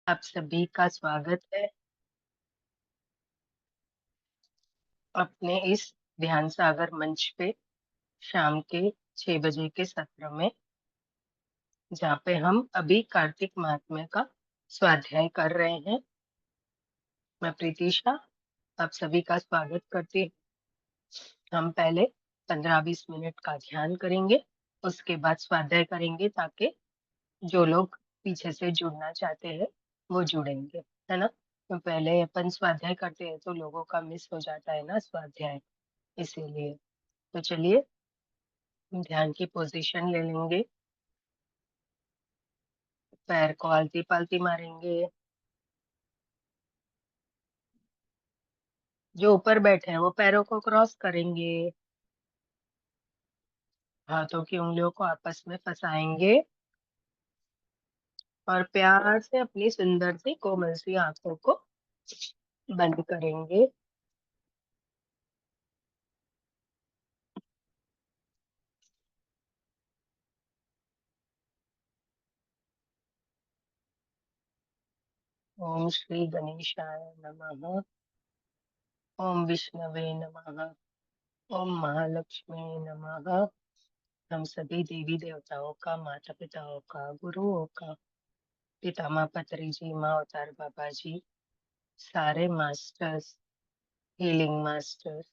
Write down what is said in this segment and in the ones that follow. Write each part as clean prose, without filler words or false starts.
आप सभी का स्वागत है अपने इस ध्यान सागर मंच पे शाम के 6 बजे के सत्र में, जहाँ पे हम अभी कार्तिक महात्म्य का स्वाध्याय कर रहे हैं। मैं प्रीतिशा आप सभी का स्वागत करती हूँ। हम पहले 15-20 मिनट का ध्यान करेंगे, उसके बाद स्वाध्याय करेंगे ताकि जो लोग पीछे से जुड़ना चाहते हैं वो जुड़ेंगे, है ना। तो पहले अपन स्वाध्याय करते हैं तो लोगों का मिस हो जाता है ना स्वाध्याय, इसीलिए। तो चलिए ध्यान की पोजीशन ले लेंगे, पैर को आलती पालती मारेंगे। जो ऊपर बैठे हैं वो पैरों को क्रॉस करेंगे, हाथों की उंगलियों को आपस में फंसाएंगे और प्यार से अपनी सुंदर सी कोमल सी आंखों को बंद करेंगे। ओम श्री गणेशाय नमः। ओम विष्णवे नमः। ओम महालक्ष्मी नमः। हम सभी देवी देवताओं का, माता पिताओं का, गुरुओं का, पितामह पत्री जी, माँ अवतार बाबा जी, सारे masters, healing masters,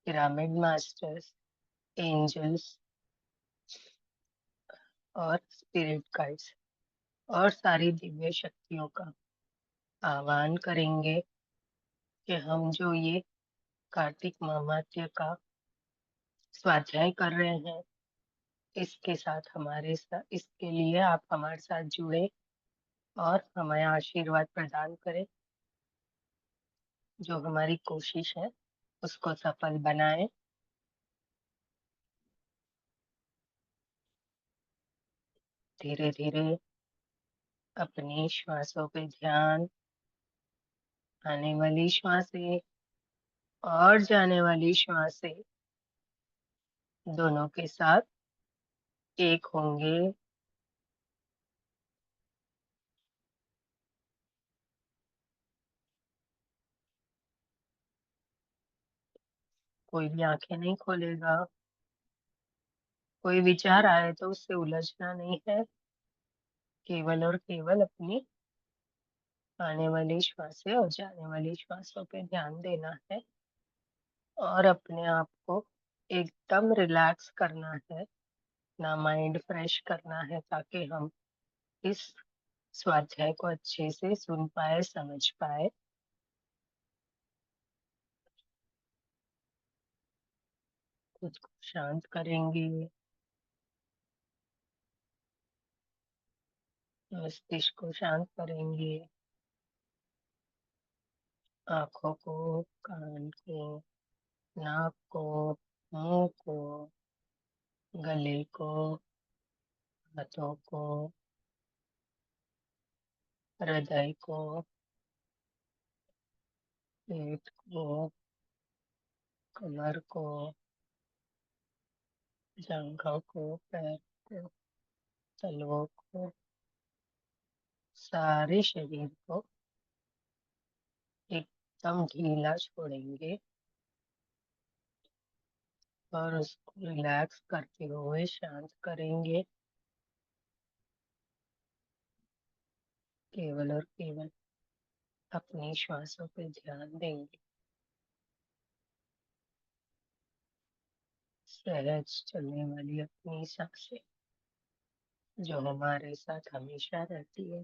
pyramid masters, angels और स्पिरिट गाइड्स और सारी दिव्य शक्तियों का आह्वान करेंगे कि हम जो ये कार्तिक माहात्म्य का स्वाध्याय कर रहे हैं, इसके साथ हमारे साथ, इसके लिए आप हमारे साथ जुड़े और हमें आशीर्वाद प्रदान करें। जो हमारी कोशिश है उसको सफल बनाएं। धीरे धीरे अपनी श्वासों पे ध्यान, आने वाली श्वासें और जाने वाली श्वासें दोनों के साथ एक होंगे। कोई भी आंखें नहीं खोलेगा। कोई विचार आए तो उससे उलझना नहीं है, केवल और केवल अपनी आने वाली श्वासें और जाने वाली श्वासों पे ध्यान देना है और अपने आप को एकदम रिलैक्स करना है, ना माइंड फ्रेश करना है, ताकि हम इस स्वाध्याय को अच्छे से सुन पाए, समझ पाए। खुद को शांत करेंगे, मस्तिष्क को शांत करेंगे, आंखों को, कान को, नाक को, मुंह को, गले को, हाथों को, हृदय को, पेट को, कमर को, जांघों को, पैर को, तलवों को, सारे शरीर को एकदम ढीला छोड़ेंगे और उसको रिलैक्स करते हुए शांत करेंगे। केवल और केवल अपनी श्वासों पे ध्यान देंगे, सहज चलने वाली अपनी सांसें जो हमारे साथ हमेशा रहती है।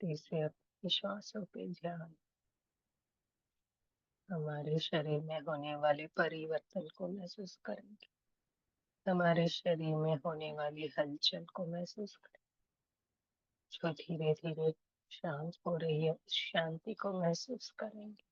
शांति से अपने श्वासों पे ध्यान, हमारे शरीर में होने वाले परिवर्तन को महसूस करेंगे। हमारे शरीर में होने वाली हलचल को महसूस करें, जो धीरे धीरे शांत हो रही है, उस शांति को महसूस करेंगे।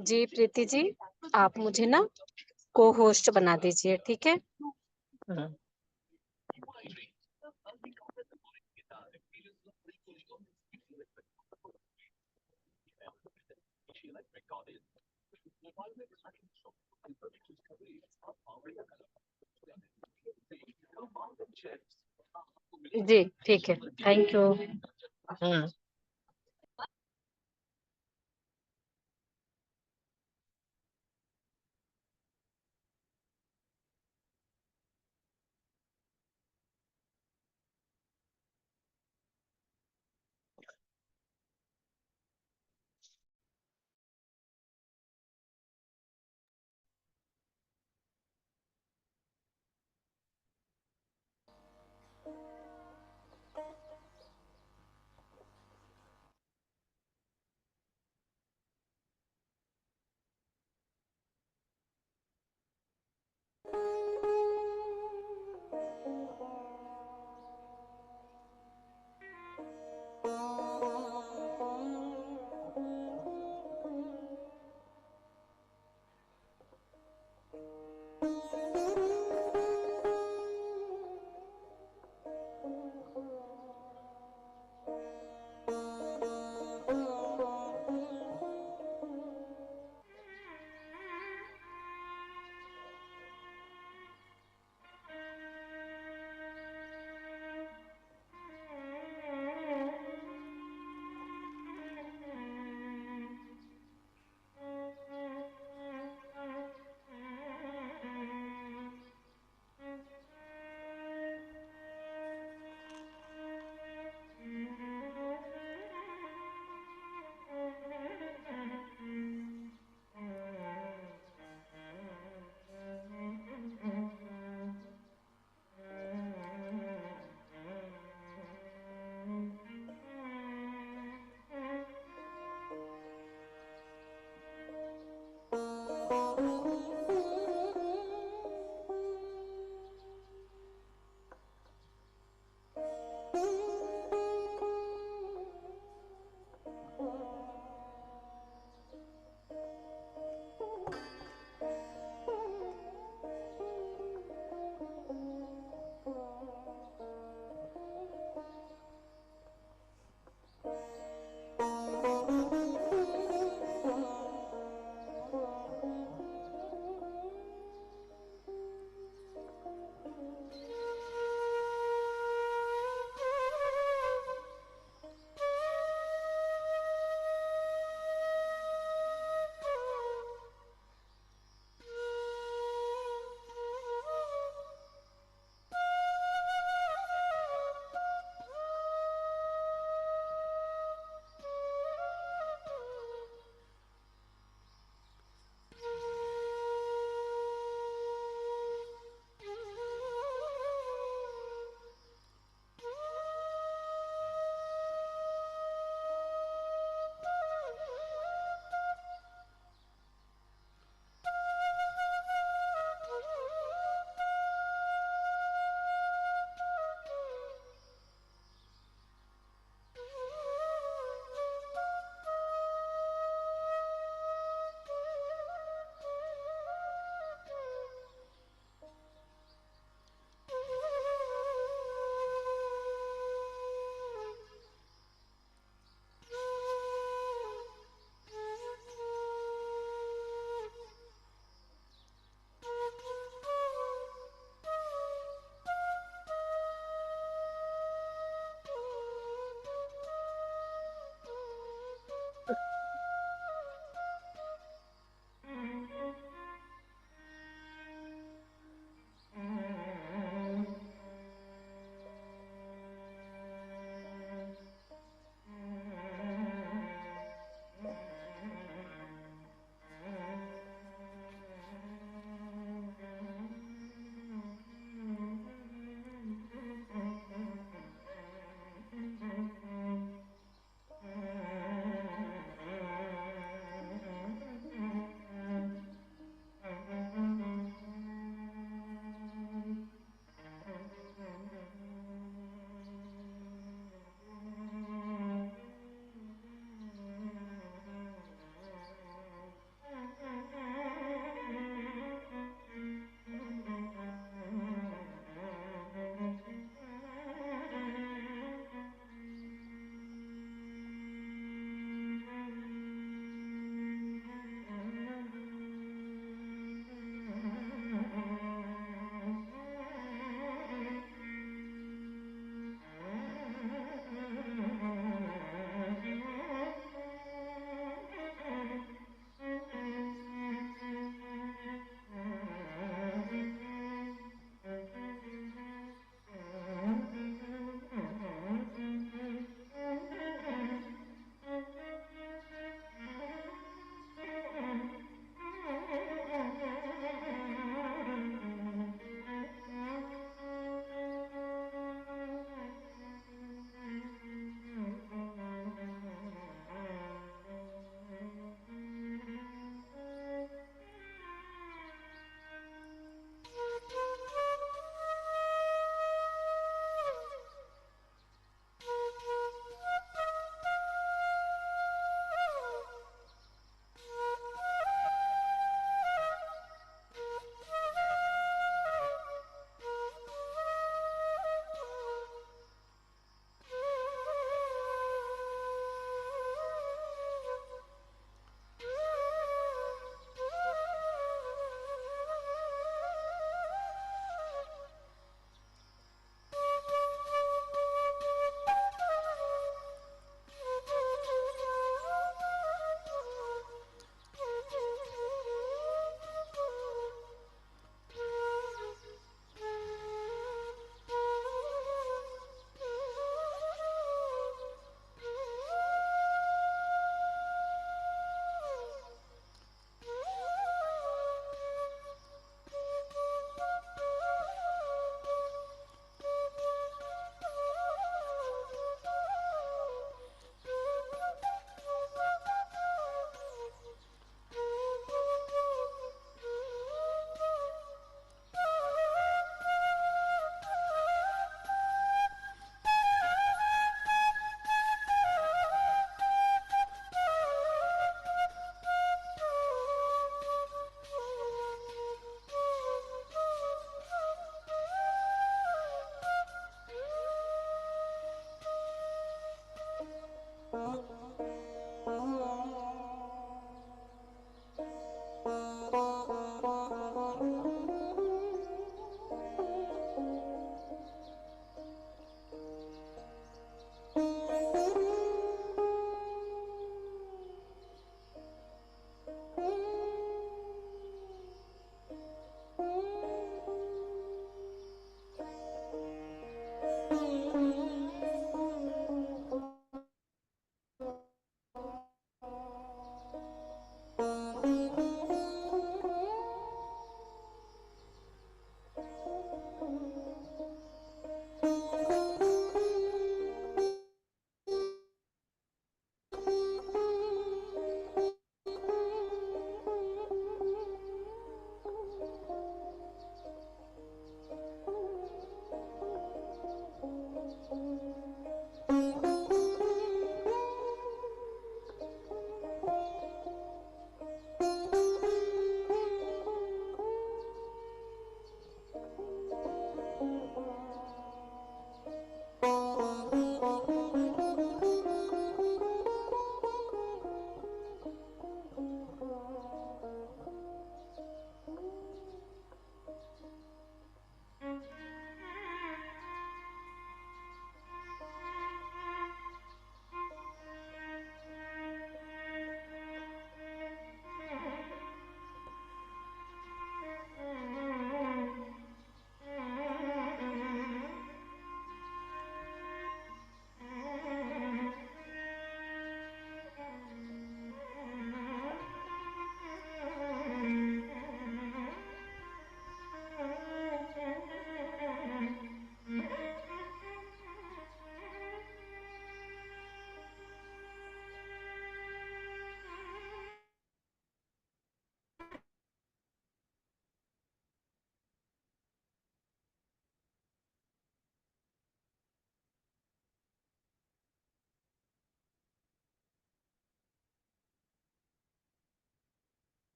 जी प्रीति जी, आप मुझे ना को होस्ट बना दीजिए, ठीक है। हम्म। जी ठीक है, थैंक यू। हम्म।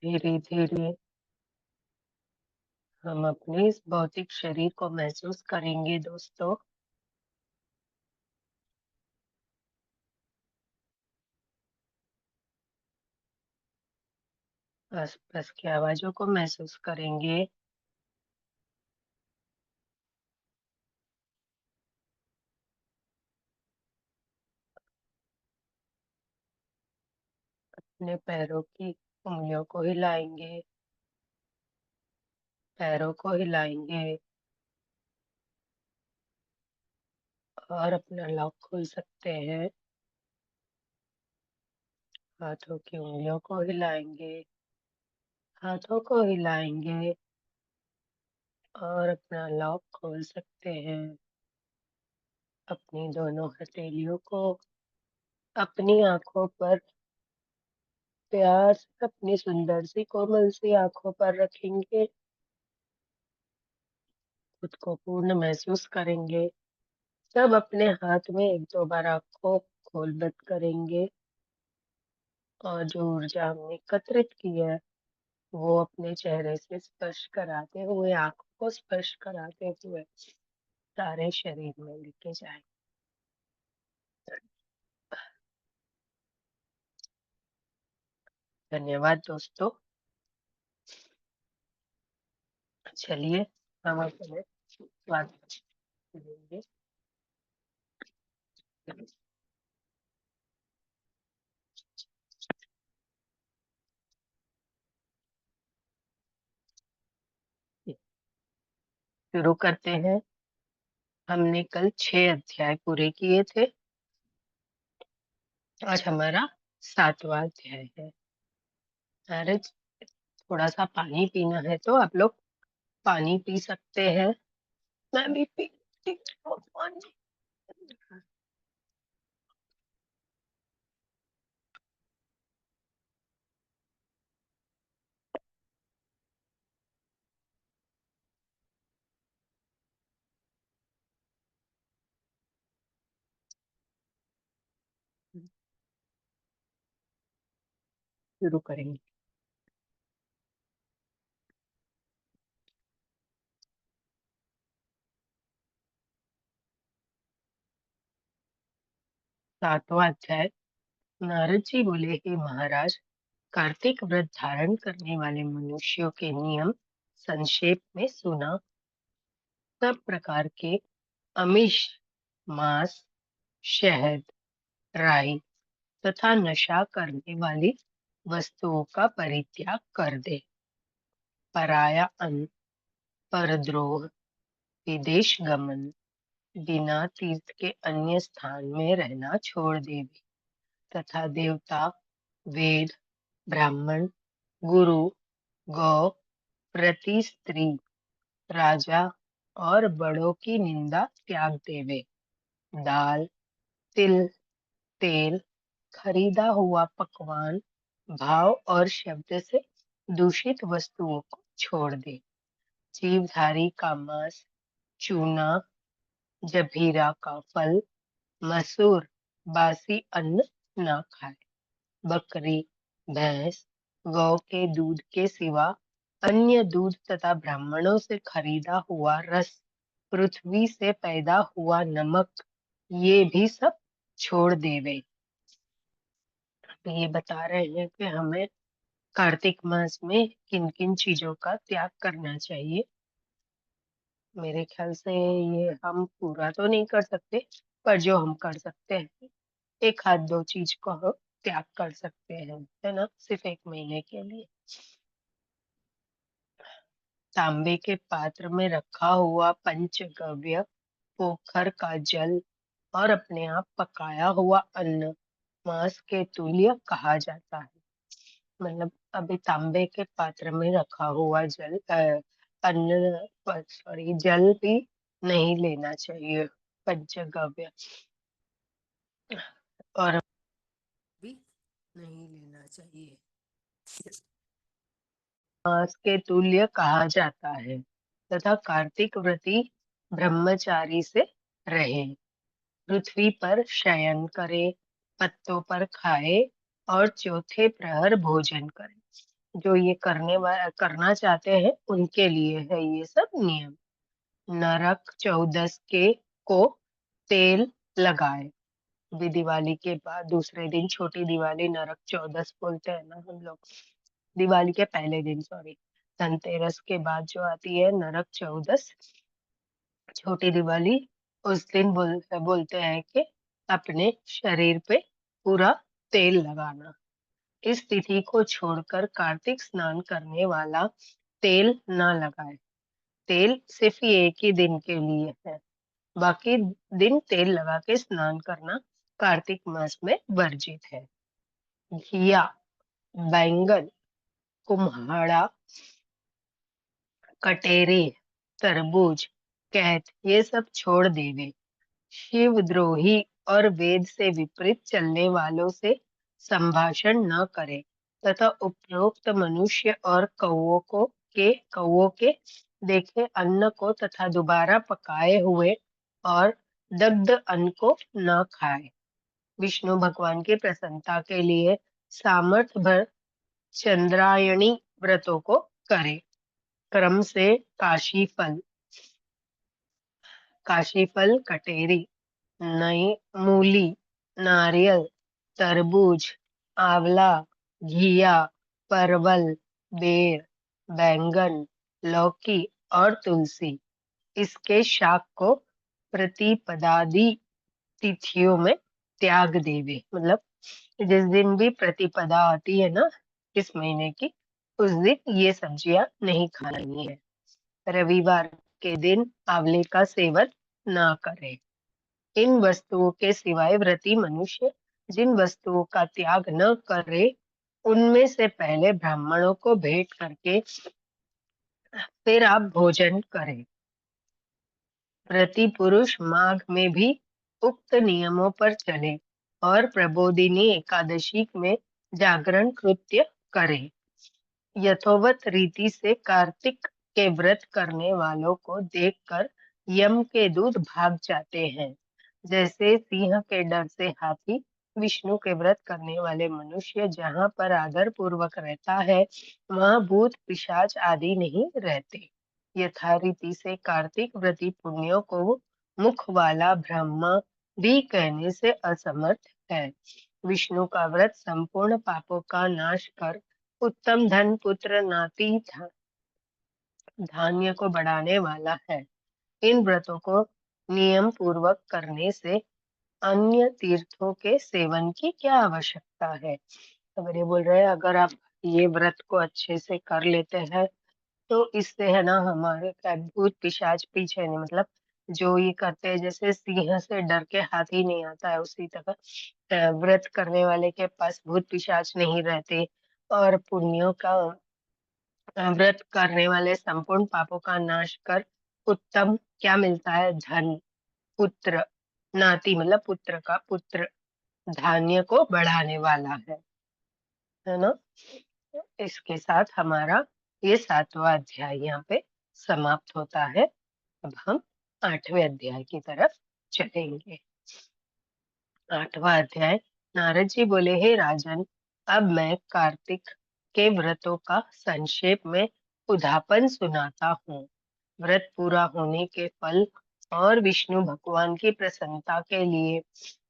धीरे धीरे हम अपने इस भौतिक शरीर को महसूस करेंगे दोस्तों। आसपास की आवाजों को महसूस करेंगे। अपने पैरों की उंगलियों को हिलाएंगे, पैरों को हिलाएंगे और अपना लॉक खोल सकते हैं। हाथों की उंगलियों को हिलाएंगे, हाथों को हिलाएंगे और अपना लॉक खोल सकते हैं। अपनी दोनों हथेलियों को अपनी आंखों पर प्यार से, अपनी सुंदर सी कोमल सी आंखों पर रखेंगे। खुद को पूर्ण महसूस करेंगे। सब अपने हाथ में एक दो बार आंखों खोल बंद करेंगे और जो ऊर्जा हमने एकत्रित की है वो अपने चेहरे से स्पर्श कराते हुए, आंखों को स्पर्श कराते हुए सारे शरीर में लेके जाएं। धन्यवाद दोस्तों। चलिए हम अपने स्वागत करेंगे। शुरू करते हैं। हमने कल 6 अध्याय पूरे किए थे। आज हमारा 7वां अध्याय है। अरे थोड़ा सा पानी पीना है तो आप लोग पानी पी सकते हैं। मैं भी पीती हूँ पानी। शुरू करेंगे। 7वां अध्याय। नारद जी बोले, हे महाराज, कार्तिक व्रत धारण करने वाले मनुष्यों के नियम संक्षेप में सुना। सब प्रकार के अमिष, मांस, शहद, राई तथा नशा करने वाली वस्तुओं का परित्याग कर दे। पराया अन्न, परद्रोह, विदेश गमन, बिना तीर्थ के अन्य स्थान में रहना छोड़ दे तथा देवता, वेद, ब्राह्मण, गुरु, गौ, प्रति स्त्री, राजा और बड़ों की निंदा त्याग देवे। दाल, तिल, तेल, खरीदा हुआ पकवान, भाव और शब्द से दूषित वस्तुओं को छोड़ दे। जीवधारी का मांस, चूना, जभीरा का फल, मसूर, बासी अन्न ना खाए। बकरी, भैंस, गौ के दूध के सिवा अन्य दूध तथा ब्राह्मणों से खरीदा हुआ रस, पृथ्वी से पैदा हुआ नमक, ये भी सब छोड़ देवे। ये बता रहे हैं कि हमें कार्तिक मास में किन किन चीजों का त्याग करना चाहिए। मेरे ख्याल से ये हम पूरा तो नहीं कर सकते, पर जो हम कर सकते हैं, एक हाथ दो चीज को हम त्याग कर सकते हैं, है ना, सिर्फ 1 महीने के लिए। तांबे के पात्र में रखा हुआ पंचगव्य, पोखर का जल और अपने आप पकाया हुआ अन्न मांस के तुल्य कहा जाता है। मतलब अभी तांबे के पात्र में रखा हुआ जल अन्न, सॉरी, जल भी नहीं लेना चाहिए, पंचगव्य, और भी नहीं लेना चाहिए। मांस के तुल्य कहा जाता है तथा कार्तिक व्रती ब्रह्मचारी से रहे, पृथ्वी पर शयन करे, पत्तों पर खाए और चौथे प्रहर भोजन करे। जो ये करना चाहते हैं उनके लिए है ये सब नियम। नरक चौदस के को तेल लगाए। भी दिवाली के बाद दूसरे दिन छोटी दिवाली नरक चौदस बोलते हैं ना हम लोग। दिवाली के पहले दिन, सॉरी, धनतेरस के बाद जो आती है नरक चौदस, छोटी दिवाली, उस दिन बोलते हैं कि अपने शरीर पे पूरा तेल लगाना। इस तिथि को छोड़कर कार्तिक स्नान करने वाला तेल न लगाए। तेल सिर्फ ये एक ही दिन के लिए है, बाकी दिन तेल लगा के स्नान करना कार्तिक मास में वर्जित है। घिया, बैंगन, कुम्हाड़ा, कटेरे, तरबूज, कैथ ये सब छोड़ देवे। शिवद्रोही और वेद से विपरीत चलने वालों से संभाषण न करे तथा उपरोक्त मनुष्य और कौओं के देखे अन्न को तथा दोबारा पकाए हुए और दग्ध अन्न को न खाए। विष्णु भगवान की प्रसन्नता के लिए सामर्थ्य भर चंद्रायणी व्रतों को करे। क्रम से काशीफल, कटेरी, नई मूली, नारियल, तरबूज, आंवला, घिया, परवल, बेर, बैंगन, लौकी और तुलसी, इसके शाक को प्रतिपदादि तिथियों में त्याग देवे। मतलब जिस दिन भी प्रतिपदा आती है ना इस महीने की, उस दिन ये सब्जियां नहीं खानी है। रविवार के दिन आंवले का सेवन ना करें। इन वस्तुओं के सिवाय व्रती मनुष्य जिन वस्तुओं का त्याग न करे उनमें से पहले ब्राह्मणों को भेंट करके फिर आप भोजन करें। व्रती पुरुष माघ में भी उक्त नियमों पर चले और प्रबोधिनी एकादशी में जागरण कृत्य करे। यथोवत रीति से कार्तिक के व्रत करने वालों को देखकर यम के दूत भाग जाते हैं। जैसे सिंह के डर से हाथी, विष्णु के व्रत करने वाले मनुष्य जहाँ पर आदर पूर्वक रहता है वहाँ भूत पिशाच आदि नहीं रहते। यथारीति से कार्तिक व्रती पुण्यों को मुख वाला ब्रह्मा भी कहने से असमर्थ है। विष्णु का व्रत संपूर्ण पापों का नाश कर उत्तम धन पुत्र नाती धान्य को बढ़ाने वाला है। इन व्रतों को नियम पूर्वक करने से अन्य तीर्थों के सेवन की क्या आवश्यकता है। अगर ये बोल रहे हैं अगर आप ये व्रत को अच्छे से कर लेते हैं तो इससे है ना हमारे क्या भूत पिशाच पीछे नहीं, मतलब जो ये करते हैं जैसे सिंह से डर के हाथी नहीं आता है उसी तरह व्रत करने वाले के पास भूत पिशाच नहीं रहते। और पुण्यों का व्रत करने वाले संपूर्ण पापों का नाश कर उत्तम क्या मिलता है, धन पुत्र नाती, मतलब पुत्र का पुत्र, धान्य को बढ़ाने वाला है ना। इसके साथ हमारा ये 7वां अध्याय यहाँ पे समाप्त होता है। अब हम 8वें अध्याय की तरफ चलेंगे। 8वां अध्याय। नारद जी बोले, हे राजन, अब मैं कार्तिक के व्रतों का संक्षेप में उदापन सुनाता हूँ। व्रत पूरा होने के फल और विष्णु भगवान की प्रसन्नता के लिए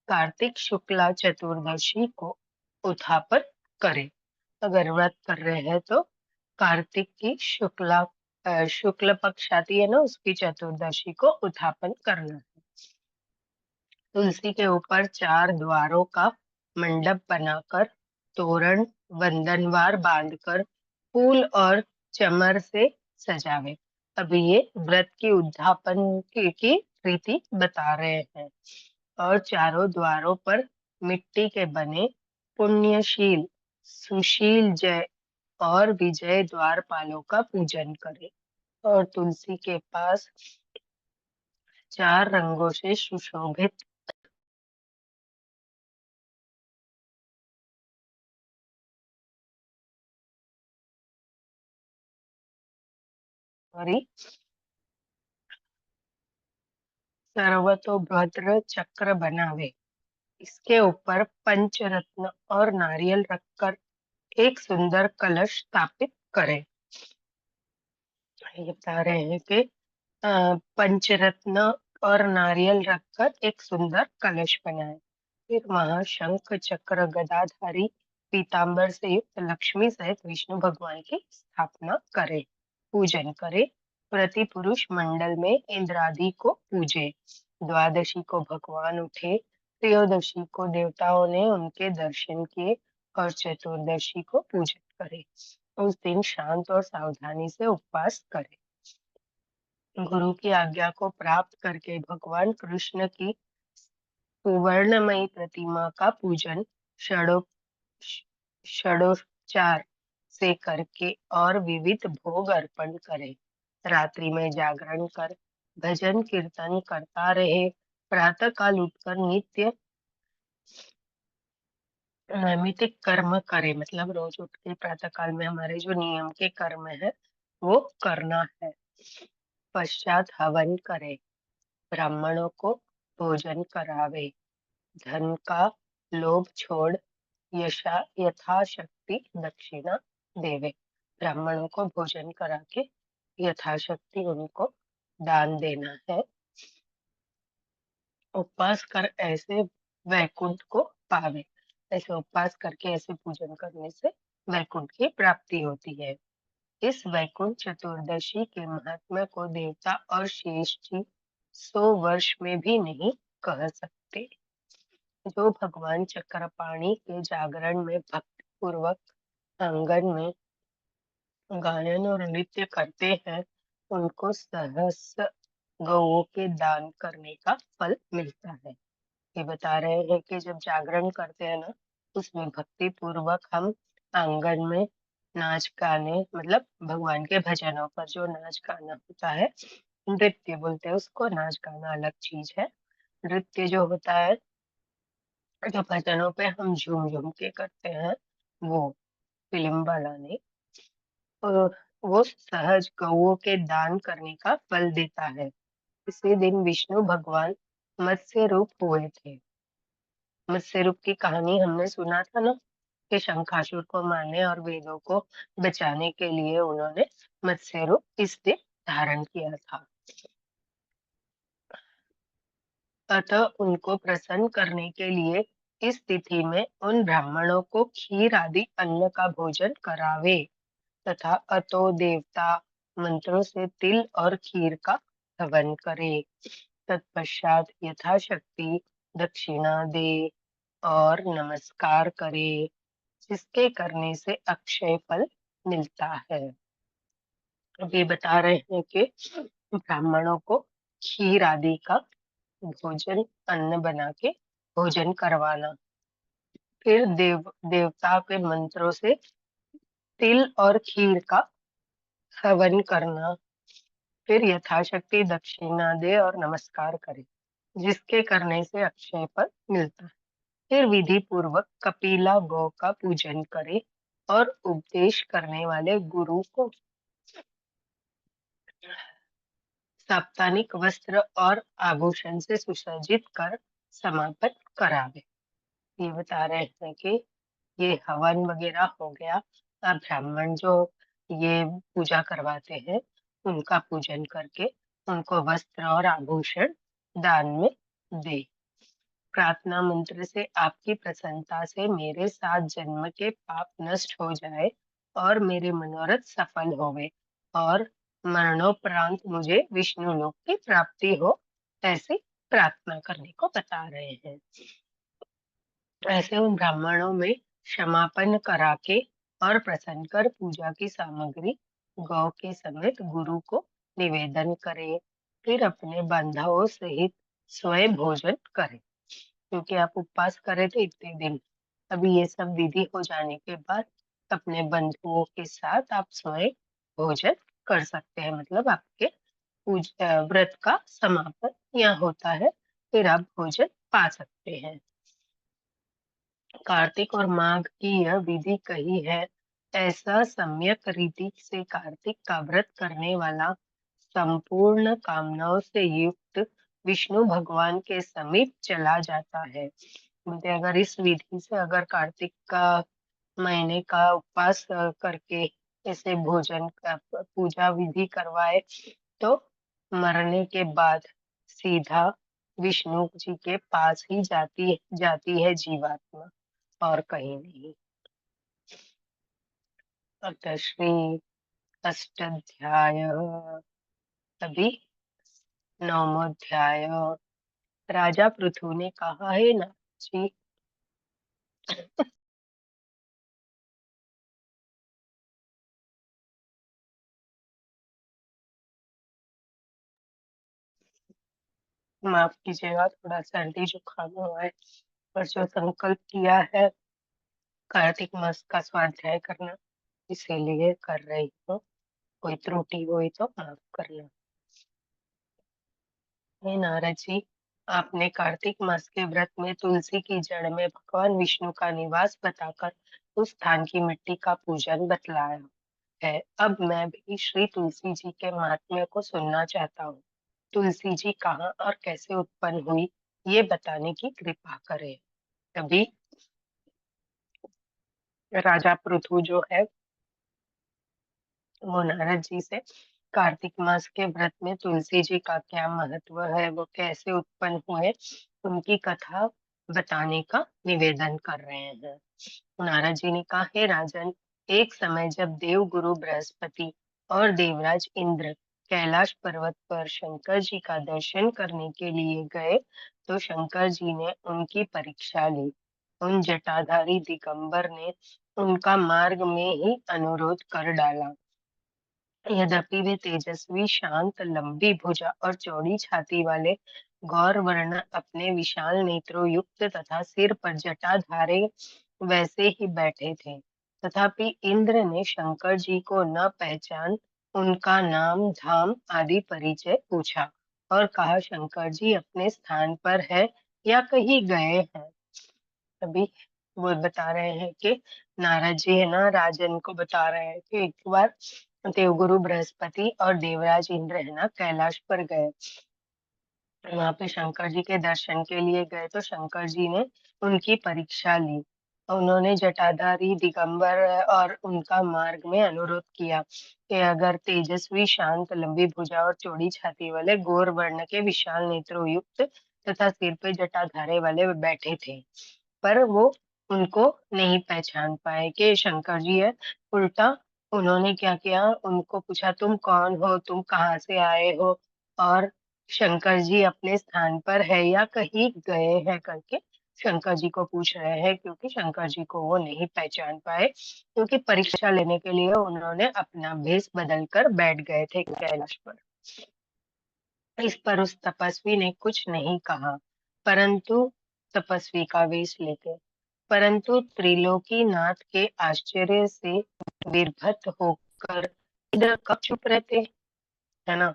कार्तिक शुक्ला चतुर्दशी को उद्यापन करें। अगर व्रत कर रहे हैं तो कार्तिक की शुक्ल पक्ष आती है ना उसकी चतुर्दशी को उद्यापन करना है। तुलसी के ऊपर 4 द्वारों का मंडप बनाकर तोरण वंदनवार बांधकर फूल और चमर से सजावे। अभी ये व्रत की उद्यापन की रीति बता रहे हैं। और चारों द्वारों पर मिट्टी के बने पुण्यशील सुशील जय और विजय द्वारपालों का पूजन करें। और तुलसी के पास 4 रंगों से सुशोभित सॉरी सर्वतोभद्र चक्र बनावे। इसके ऊपर पंचरत्न और नारियल रखकर एक सुंदर कलश स्थापित करें। ये बता रहे हैं कि पंचरत्न और नारियल रखकर एक सुंदर कलश बनाए। फिर वहां शंख चक्र गदाधारी पीतांबर से युक्त लक्ष्मी सहित विष्णु भगवान की स्थापना करे, पूजन करे। प्रति पुरुष मंडल में इंद्रादि को पूजे। द्वादशी को भगवान उठे, त्रयोदशी को देवताओं ने उनके दर्शन किए और चतुर्दशी को पूजन करे। उस दिन शांत और सावधानी से उपवास करे। गुरु की आज्ञा को प्राप्त करके भगवान कृष्ण की सुवर्णमयी प्रतिमा का पूजन षडोपचार से करके और विविध भोग अर्पण करे। रात्रि में जागरण कर भजन कीर्तन करता रहे। प्रातः काल उठकर नित्य नैमित्तिक कर्म करे, मतलब रोज उठ के प्रातः काल में हमारे जो नियम के कर्म है वो करना है। पश्चात हवन करे, ब्राह्मणों को भोजन करावे। धन का लोभ छोड़ यथाशक्ति दक्षिणा देवे। ब्राह्मणों को भोजन करा के यथाशक्ति उनको दान देना है। उपवास कर ऐसे वैकुंठ को पावे। ऐसे उपवास करके ऐसे पूजन करने से वैकुंठ की प्राप्ति होती है। इस वैकुंठ चतुर्दशी के महात्म्य को देवता और शेष जी 100 वर्ष में भी नहीं कह सकते। जो भगवान चक्रपाणि के जागरण में भक्ति पूर्वक आंगन में गायन और नृत्य करते हैं, उनको सहस्र गौओं के दान करने का फल मिलता है। ये बता रहे हैं कि जब जागरण करते हैं ना, उसमें भक्ति पूर्वक हम आंगन में नाच गाने, मतलब भगवान के भजनों पर जो नाच गाना होता है, नृत्य बोलते हैं उसको। नाच गाना अलग चीज है। नृत्य जो होता है, जो भजनों पे हम झूम झूम के करते हैं, वो फिल्म वाला नहीं। और वो सहज गौओं के दान करने का फल देता है। इसी दिन विष्णु भगवान मत्स्य रूप हुए थे। मत्स्य रूप की कहानी हमने सुना था ना, कि शंखासुर को मारने और वेदों को बचाने के लिए उन्होंने मत्स्य रूप इस दिन धारण किया था। अतः उनको प्रसन्न करने के लिए इस तिथि में उन ब्राह्मणों को खीर आदि अन्न का भोजन करावे तथा अतो देवता मंत्रों से तिल और खीर का हवन करे। तत्पश्चात यथाशक्ति दक्षिणा दे और नमस्कार करे, जिसके करने से अक्षय फल मिलता है। अब ये बता रहे हैं कि ब्राह्मणों को खीर आदि का भोजन, अन्न बना के भोजन करवाना। फिर देवता के मंत्रों से तिल और खीर का हवन करना। फिर यथाशक्ति दक्षिणा दे और नमस्कार करे, जिसके करने से अक्षय फल मिलता है। फिर विधि पूर्वक कपिला गौ का पूजन करे और उपदेश करने वाले गुरु को साप्ताहिक वस्त्र और आभूषण से सुसज्जित कर समापन करावे। ये बता रहे हैं कि ये हवन वगैरह हो गया। अब ब्राह्मण जो ये पूजा करवाते हैं, उनका पूजन करके उनको वस्त्र और आभूषण दान में दे। प्रार्थना मंत्र से आपकी प्रसन्नता से मेरे 7 जन्म के पाप नष्ट हो जाए और मेरे मनोरथ सफल होवे और मरणोपरांत मुझे विष्णु लोक की प्राप्ति हो, ऐसी प्रार्थना करने को बता रहे हैं। ऐसे उन ब्राह्मणों में क्षमापन करा के और प्रसन्न कर पूजा की सामग्री गौ के समेत गुरु को निवेदन करे। फिर अपने बांधवों सहित स्वयं भोजन करे, क्योंकि आप उपवास करे थे इतने दिन। अभी ये सब विधि हो जाने के बाद अपने बंधुओं के साथ आप स्वयं भोजन कर सकते हैं, मतलब आपके व्रत का समापन यहाँ होता है। फिर आप भोजन पा सकते हैं। कार्तिक और माघ की यह विधि कही है। ऐसा सम्यक रीति से कार्तिक का व्रत करने वाला संपूर्ण कामनाओं से युक्त विष्णु भगवान के समीप चला जाता है। बोलते अगर इस विधि से अगर कार्तिक का महीने का उपवास करके इसे भोजन का पूजा विधि करवाए तो मरने के बाद सीधा विष्णु जी के पास ही जाती जाती है जीवात्मा, और कहीं नहीं। अतः श्री अष्टाध्याय, अभी 9वां अध्याय। राजा पृथु ने कहा, है ना जी, माफ कीजिएगा, थोड़ा सर्दी जुकाम हुआ है। और जो संकल्प किया है कार्तिक मास का स्वाध्याय करना, इसीलिए कर रही हूँ। कोई त्रुटि हुई तो माफ करना। हे नारद जी, आपने कार्तिक मास के व्रत में तुलसी की जड़ में भगवान विष्णु का निवास बताकर उस स्थान की मिट्टी का पूजन बतलाया है। अब मैं भी श्री तुलसी जी के महात्म्य को सुनना चाहता हूँ। तुलसी जी कहाँ और कैसे उत्पन्न हुई, ये बताने की कृपा करें। तभी राजा पृथु जो है वो नारद जी से कार्तिक मास के व्रत में तुलसी जी का क्या महत्व है, वो कैसे उत्पन्न हुए, उनकी कथा बताने का निवेदन कर रहे हैं। नारद जी ने कहा, हे राजन, एक समय जब देव गुरु बृहस्पति और देवराज इंद्र कैलाश पर्वत पर शंकर जी का दर्शन करने के लिए गए तो शंकर जी ने उनकी परीक्षा ली। उन जटाधारी दिगंबर ने उनका मार्ग में ही अनुरोध कर डाला। यद्यपि वे तेजस्वी, शांत, लंबी भुजा और चौड़ी छाती वाले गौर वर्ण अपने विशाल नेत्रों युक्त तथा सिर पर जटाधारे वैसे ही बैठे थे, तथापि इंद्र ने शंकर जी को न पहचान उनका नाम, धाम आदि परिचय पूछा और कहा, शंकर जी अपने स्थान पर है या कहीं गए हैं। अभी वो बता रहे हैं कि नारद जी है ना, राजन को बता रहे हैं कि एक बार देवगुरु बृहस्पति और देवराज इंद्र है ना कैलाश पर गए। वहां पे शंकर जी के दर्शन के लिए गए तो शंकर जी ने उनकी परीक्षा ली। उन्होंने जटाधारी दिगंबर और उनका मार्ग में अनुरोध किया कि अगर तेजस्वी, शांत, लंबी भुजा और चौड़ी छाती वाले गोर वर्ण के विशाल नेत्रों युक्त तथा सिर पे जटाधारे वाले वे बैठे थे, पर वो उनको नहीं पहचान पाए कि शंकर जी है। उल्टा उन्होंने क्या किया, उनको पूछा, तुम कौन हो, तुम कहाँ से आए हो, और शंकर जी अपने स्थान पर है या कहीं गए हैं करके शंकर जी को पूछ रहे हैं, क्योंकि शंकर जी को वो नहीं पहचान पाए, क्योंकि परीक्षा लेने के लिए उन्होंने अपना भेष बदल कर बैठ गए थे कैलाश पर। इस पर उस तपस्वी ने कुछ नहीं कहा, परंतु तपस्वी का वेश लेके परंतु त्रिलोकी नाथ के आश्चर्य से विरभत होकर इंद्र कब चुप रहते, है ना।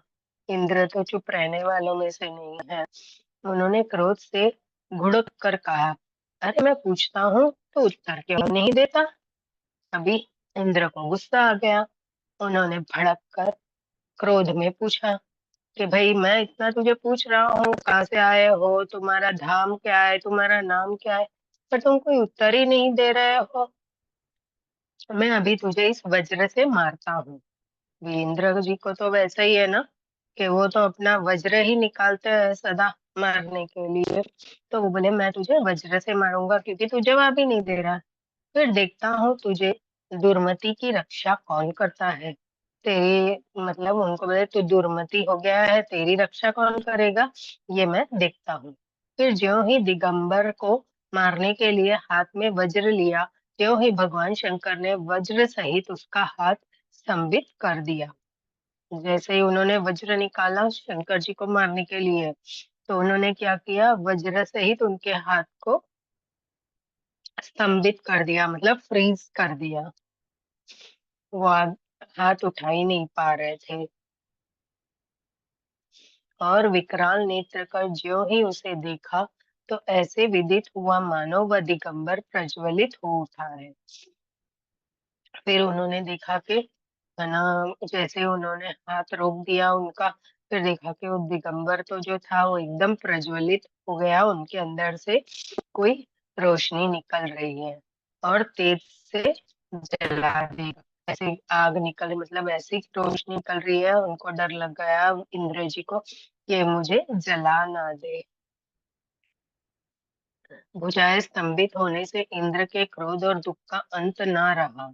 इंद्र तो चुप रहने वालों में से नहीं है। उन्होंने क्रोध से भुड़क कर कहा, अरे मैं पूछता हूँ तो उत्तर क्यों नहीं देता। अभी इंद्र को गुस्सा आ गया। उन्होंने भड़क कर क्रोध में पूछा कि भाई मैं इतना तुझे पूछ रहा हूँ, कहाँ से आए हो, तुम्हारा धाम क्या है, तुम्हारा नाम क्या है, पर तुम कोई उत्तर ही नहीं दे रहे हो। मैं अभी तुझे इस वज्र से मारता हूँ। इंद्र जी को तो वैसा ही है ना, कि वो तो अपना वज्र ही निकालते हैं सदा मारने के लिए। तो वो बोले, मैं तुझे वज्र से मारूंगा क्योंकि तू जवाब ही नहीं दे रहा। फिर देखता हूँ तुझे दुर्मति की रक्षा कौन करता है। तेरी मतलब उनको बोले, तू दुर्मति हो गया है, तेरी रक्षा कौन करेगा, ये मैं देखता हूँ। फिर ज्यों ही दिगंबर को मारने के लिए हाथ में वज्र लिया, त्यों ही भगवान शंकर ने वज्र सहित उसका हाथ स्तंभित कर दिया। जैसे ही उन्होंने वज्र निकाला शंकर जी को मारने के लिए, तो उन्होंने क्या किया, वज्र सहित उनके हाथ को स्तंभित कर दिया, मतलब फ्रीज कर दिया। वो हाथ उठा ही नहीं पा रहे थे, और विकराल नेत्र कर ज्यों ही उसे देखा तो ऐसे विदित हुआ मानो वह दिगंबर प्रज्वलित हो उठा है। फिर उन्होंने देखा कि है ना, जैसे उन्होंने हाथ रोक दिया उनका, फिर देखा कि वो दिगंबर तो जो था वो एकदम प्रज्वलित हो गया, उनके अंदर से कोई रोशनी निकल रही है। और तेज से जला देगा। ऐसे आग निकल मतलब ऐसी रोशनी निकल रही है, उनको डर लग गया इंद्र जी को कि मुझे जला ना दे। भुजाएं स्तंभित होने से इंद्र के क्रोध और दुख का अंत ना रहा।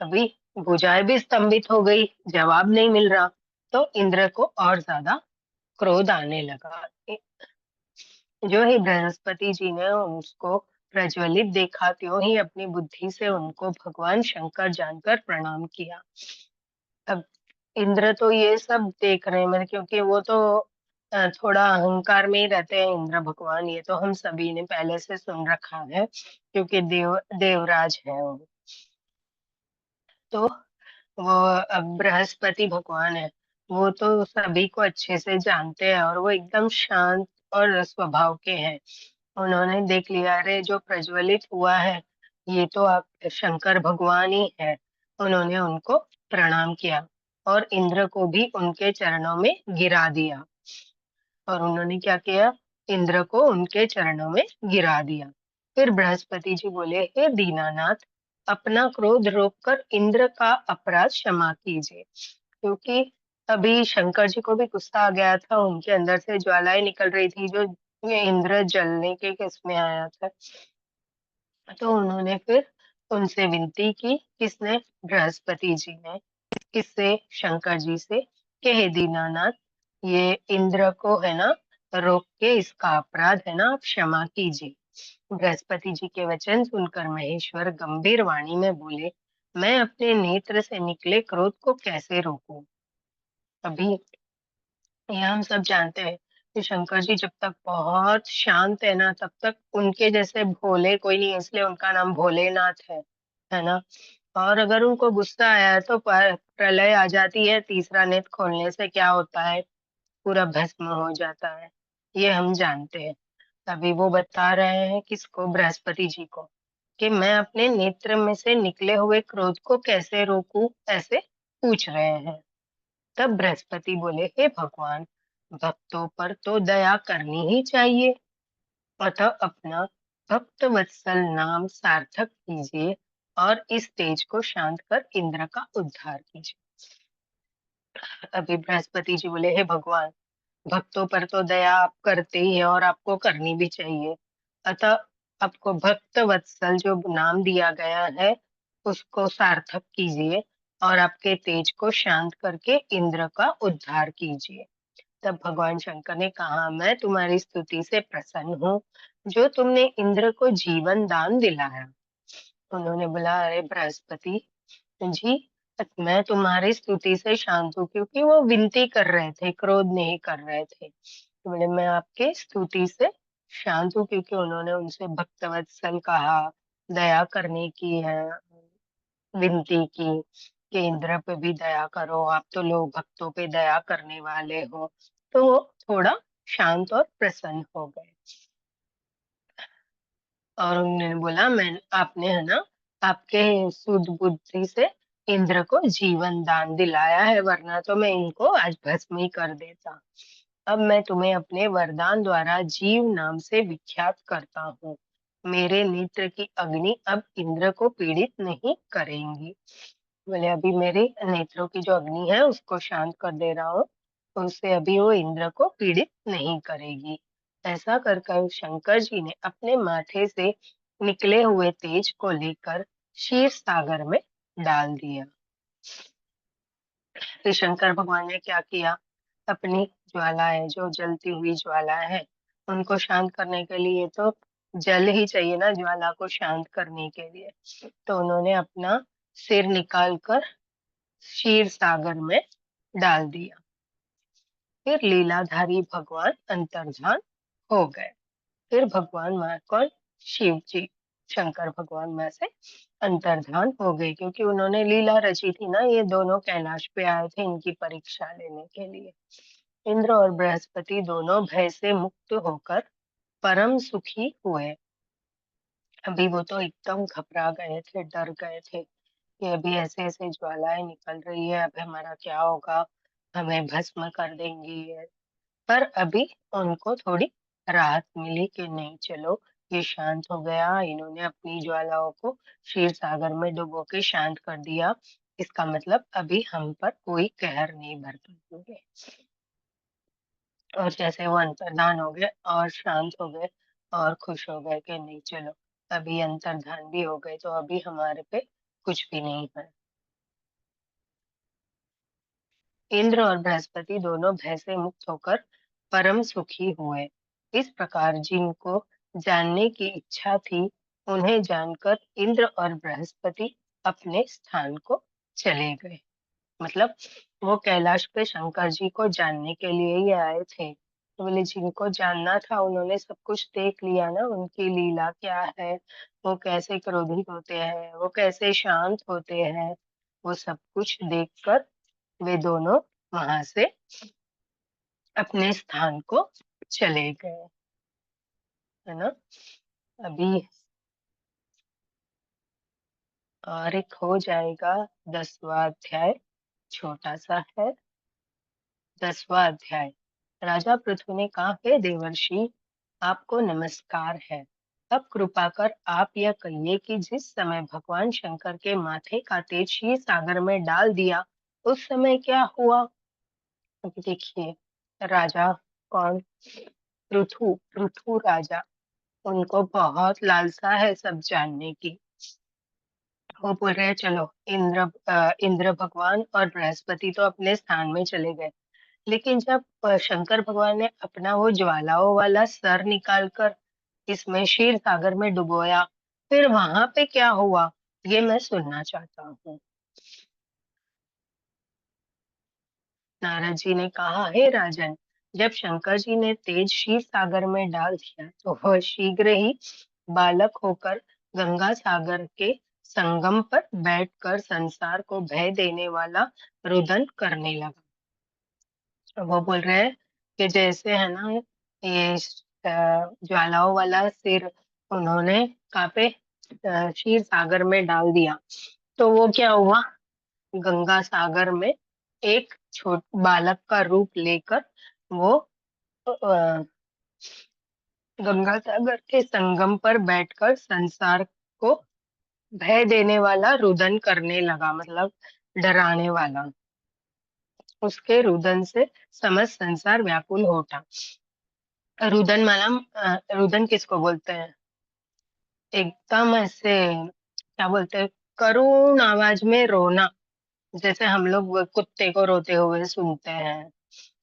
अभी भुजाएं भी स्तंभित हो गई, जवाब नहीं मिल रहा, तो इंद्र को और ज्यादा क्रोध आने लगा। जो ही बृहस्पति जी ने उसको प्रज्वलित देखा, त्यों ही अपनी बुद्धि से उनको भगवान शंकर जानकर प्रणाम किया। अब इंद्र तो ये सब देख रहे हैं, मतलब क्योंकि वो तो थोड़ा अहंकार में ही रहते हैं इंद्र भगवान, ये तो हम सभी ने पहले से सुन रखा है, क्योंकि देवराज है वो। तो वो अब बृहस्पति भगवान है, वो तो सभी को अच्छे से जानते हैं और वो एकदम शांत और स्वभाव के हैं। उन्होंने देख लिया, अरे जो प्रज्वलित हुआ है ये तो आप शंकर भगवान ही है। उन्होंने उनको प्रणाम किया और इंद्र को भी उनके चरणों में गिरा दिया। और उन्होंने क्या किया, इंद्र को उनके चरणों में गिरा दिया। फिर बृहस्पति जी बोले, हे दीनानाथ, अपना क्रोध रोककर इंद्र का अपराध क्षमा कीजिए। क्योंकि अभी शंकर जी को भी गुस्सा आ गया था, उनके अंदर से ज्वालाएं निकल रही थी, जो ये इंद्र जलने के केस में आया था। तो उन्होंने फिर उनसे विनती की, किसने, बृहस्पति जी ने, किससे, शंकर जी से, कि हे दीनानाथ, ये इंद्र को है ना रोक के इसका अपराध है ना आप क्षमा कीजिए। बृहस्पति जी के वचन सुनकर महेश्वर गंभीर वाणी में बोले, मैं अपने नेत्र से निकले क्रोध को कैसे रोकूं। अभी ये हम सब जानते हैं कि शंकर जी जब तक बहुत शांत है ना, तब तक उनके जैसे भोले कोई नहीं है, इसलिए उनका नाम भोलेनाथ है ना। और अगर उनको गुस्सा आया है तो प्रलय आ जाती है, तीसरा नेत्र खोलने से क्या होता है, पूरा भस्म हो जाता है, ये हम जानते हैं। तभी वो बता रहे हैं किसको, बृहस्पति जी को, कि मैं अपने नेत्र में से निकले हुए क्रोध को कैसे रोकूं, ऐसे पूछ रहे हैं। तब बृहस्पति बोले, हे भगवान, भक्तों पर तो दया करनी ही चाहिए, अतः अपना भक्त वत्सल नाम सार्थक कीजिए और इस तेज को शांत कर इंद्र का उद्धार कीजिए। अभी बृहस्पति जी बोले, हे भगवान, भक्तों पर तो दया आप करते ही है और आपको करनी भी चाहिए, अतः आपको भक्त वत्सल जो नाम दिया गया है उसको सार्थक कीजिए और आपके तेज को शांत करके इंद्र का उद्धार कीजिए। तब भगवान शंकर ने कहा, मैं तुम्हारी स्तुति से प्रसन्न हूँ, जो तुमने इंद्र को जीवन दान दिलाया। उन्होंने बोला, अरे बृहस्पति जी, मैं तुम्हारी स्तुति से शांत हूँ, क्योंकि वो विनती कर रहे थे, क्रोध नहीं कर रहे थे। तो बोले, मैं आपके स्तुति से शांत हूँ, क्योंकि उन्होंने उनसे भक्तवत्सल कहा, दया करने की है विनती की, कि इंद्र पे भी दया करो, आप तो लोग भक्तों पे दया करने वाले हो। तो वो थोड़ा शांत और प्रसन्न हो गए। और उन्होंने बोला, मैं आपने है ना आपके सुध बुद्धि से इंद्र को जीवन दान दिलाया है, वरना तो मैं इनको आज भस्म ही कर देता। अब मैं तुम्हें अपने वरदान द्वारा जीव नाम से विख्यात करता हूँ। मेरे नेत्र की अग्नि अब इंद्र को पीड़ित नहीं करेंगी। बोले, अभी मेरे नेत्रों की जो अग्नि है उसको शांत कर दे रहा हूँ, तो उससे अभी वो इंद्र को पीड़ित नहीं करेगी। ऐसा कर कर शंकर जी ने अपने माथे से निकले हुए तेज को लेकर क्षीर सागर में डाल दिया। फिर शंकर भगवान ने क्या किया, अपनी ज्वाला है, जो जलती हुई ज्वाला है, उनको शांत करने के लिए तो जल ही चाहिए ना ज्वाला को शांत करने के लिए। तो उन्होंने अपना सिर निकालकर क्षीर सागर में डाल दिया। फिर लीलाधारी भगवान अंतर्धान हो गए। फिर भगवान वहां कौन, शिव जी, शंकर भगवान वहां से अंतर्धान हो गए, क्योंकि उन्होंने लीला रची थी ना, ये दोनों कैलाश पे आए थे इनकी परीक्षा लेने के लिए। इंद्र और बृहस्पति दोनों भय से मुक्त होकर परम सुखी हुए। अभी वो तो एकदम घबरा गए थे, डर गए थे कि अभी ऐसे ऐसे ज्वालाएं निकल रही है, अब हमारा क्या होगा, हमें भस्म कर देंगी ये। पर अभी उनको थोड़ी राहत मिली कि नहीं, चलो ये शांत हो गया। इन्होंने अपनी ज्वालाओं को क्षीर सागर में डुबो के शांत कर दिया। इसका मतलब अभी हम पर कोई कहर नहीं बरतेंगे। और जैसे वो अंतर्धान हो गए और शांत हो गए और खुश हो गए कि नहीं चलो, अभी अंतर्धान भी हो गए तो अभी हमारे पे कुछ भी नहीं है। इंद्र और बृहस्पति दोनों भय से मुक्त होकर परम सुखी हुए। इस प्रकार जिनको जानने की इच्छा थी, उन्हें जानकर इंद्र और बृहस्पति अपने स्थान को चले गए। मतलब वो कैलाश पे शंकर जी को जानने के लिए ही आए थे। तो बोले जिनको जानना था उन्होंने सब कुछ देख लिया ना, उनकी लीला क्या है, वो कैसे क्रोधित होते हैं, वो कैसे शांत होते हैं, वो सब कुछ देखकर वे दोनों वहां से अपने स्थान को चले गए, है ना। अभी और एक हो जाएगा 10वां अध्याय, छोटा सा है। 10वां अध्याय। राजा पृथु ने कहा, हे देवर्षि, आपको नमस्कार है। अब कृपा कर आप यह कहिए कि जिस समय भगवान शंकर के माथे का तेज क्षीर सागर में डाल दिया, उस समय क्या हुआ। अभी देखिए, राजा कौन, पृथु, पृथु राजा, उनको बहुत लालसा है सब जानने की। वो बोल रहे हैं चलो, इंद्र भगवान और बृहस्पति तो अपने स्थान में चले गए, लेकिन जब शंकर भगवान ने अपना वो ज्वालाओं वाला सर निकालकर इसमें क्षीर सागर में डुबोया, फिर वहां पे क्या हुआ, ये मैं सुनना चाहता हूँ। नारद जी ने कहा, हे राजन, जब शंकर जी ने तेज क्षीर सागर में डाल दिया तो वह शीघ्र ही बालक होकर गंगा सागर के संगम पर बैठकर संसार को भय देने वाला रुदन करने लगा। वो बोल रहे हैं कि जैसे है ना, ये ज्वालाओं वाला सिर उन्होंने कहाँ पे, क्षीर सागर में डाल दिया, तो वो क्या हुआ, गंगा सागर में एक छोट बालक का रूप लेकर वो गंगा सागर के संगम पर बैठकर संसार को भय देने वाला रुदन करने लगा, मतलब डराने वाला। उसके रुदन से समस्त संसार व्याकुल हो उठा। रुदन मालूम, रुदन किसको बोलते हैं, एकदम ऐसे क्या बोलते हैं, करुण आवाज में रोना। जैसे हम लोग वो कुत्ते को रोते हुए सुनते हैं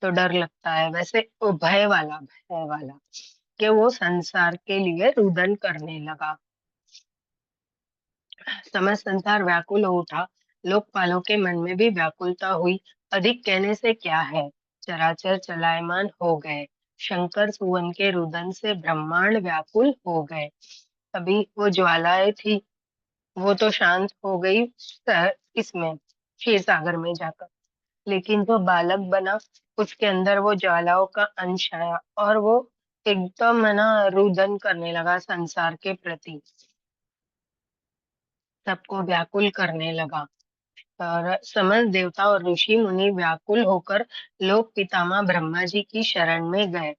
तो डर लगता है, वैसे वो भय वाला कि वो संसार के लिए रुदन करने लगा। समस्त संसार व्याकुल हो उठा। लोकपालों के मन में भी व्याकुलता हुई। अधिक कहने से क्या है, चराचर चलायमान हो गए। शंकर सुवन के रुदन से ब्रह्मांड व्याकुल हो गए। अभी वो ज्वालाएं थी, वो तो शांत हो गई इसमें क्षीर सागर में जाकर, लेकिन जो बालक बना उसके अंदर वो ज्वालाओं का अंश आया और वो एकदम है ना रुदन करने लगा संसार के प्रति, सबको व्याकुल करने लगा। और समस्त देवता और ऋषि मुनि व्याकुल होकर लोक पितामह ब्रह्मा जी की शरण में गए।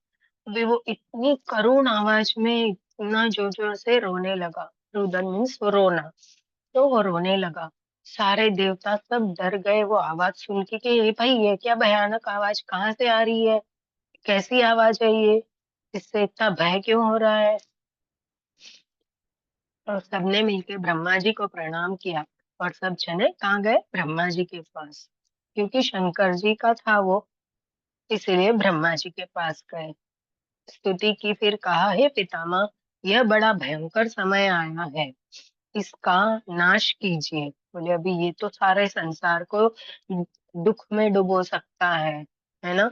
वे वो इतनी करुण आवाज में इतना जोर जोर से रोने लगा, रुदन मीन्स रोना, तो वो रोने लगा। सारे देवता सब डर गए वो आवाज सुन के कि ये भाई, ये क्या भयानक आवाज कहाँ से आ रही है, कैसी आवाज है ये, इससे इतना भय क्यों हो रहा है। और सबने मिलके ब्रह्मा जी को प्रणाम किया और सब जने कहाँ गए, ब्रह्मा जी के पास, क्योंकि शंकर जी का था वो, इसीलिए ब्रह्मा जी के पास गए। स्तुति की, फिर कहा, हे पितामह, यह बड़ा भयंकर समय आया है, इसका नाश कीजिए। बोले अभी ये तो सारे संसार को दुख में डुबो सकता है ना,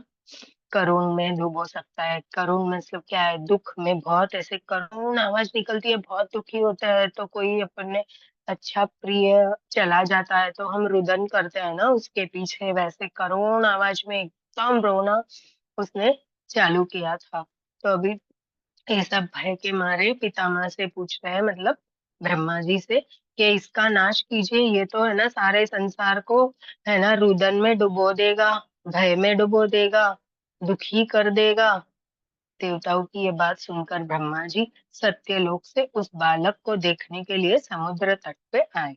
करुण में डुबो सकता है। करुण मतलब क्या है, दुख में बहुत ऐसे करुण आवाज निकलती है, बहुत दुखी होता है तो कोई अपने अच्छा प्रिय चला जाता है तो हम रुदन करते हैं ना उसके पीछे, वैसे करुण आवाज में एकदम रोना उसने चालू किया था। तो अभी ये सब भय के मारे पितामह से पूछ रहे हैं, मतलब ब्रह्मा जी से, कि इसका नाश कीजिए, ये तो है ना सारे संसार को है ना रुदन में डुबो देगा, भय में डुबो देगा, दुखी कर देगा। देवताओं की ये बात सुनकर ब्रह्मा जी सत्यलोक से उस बालक को देखने के लिए समुद्र तट पे आए।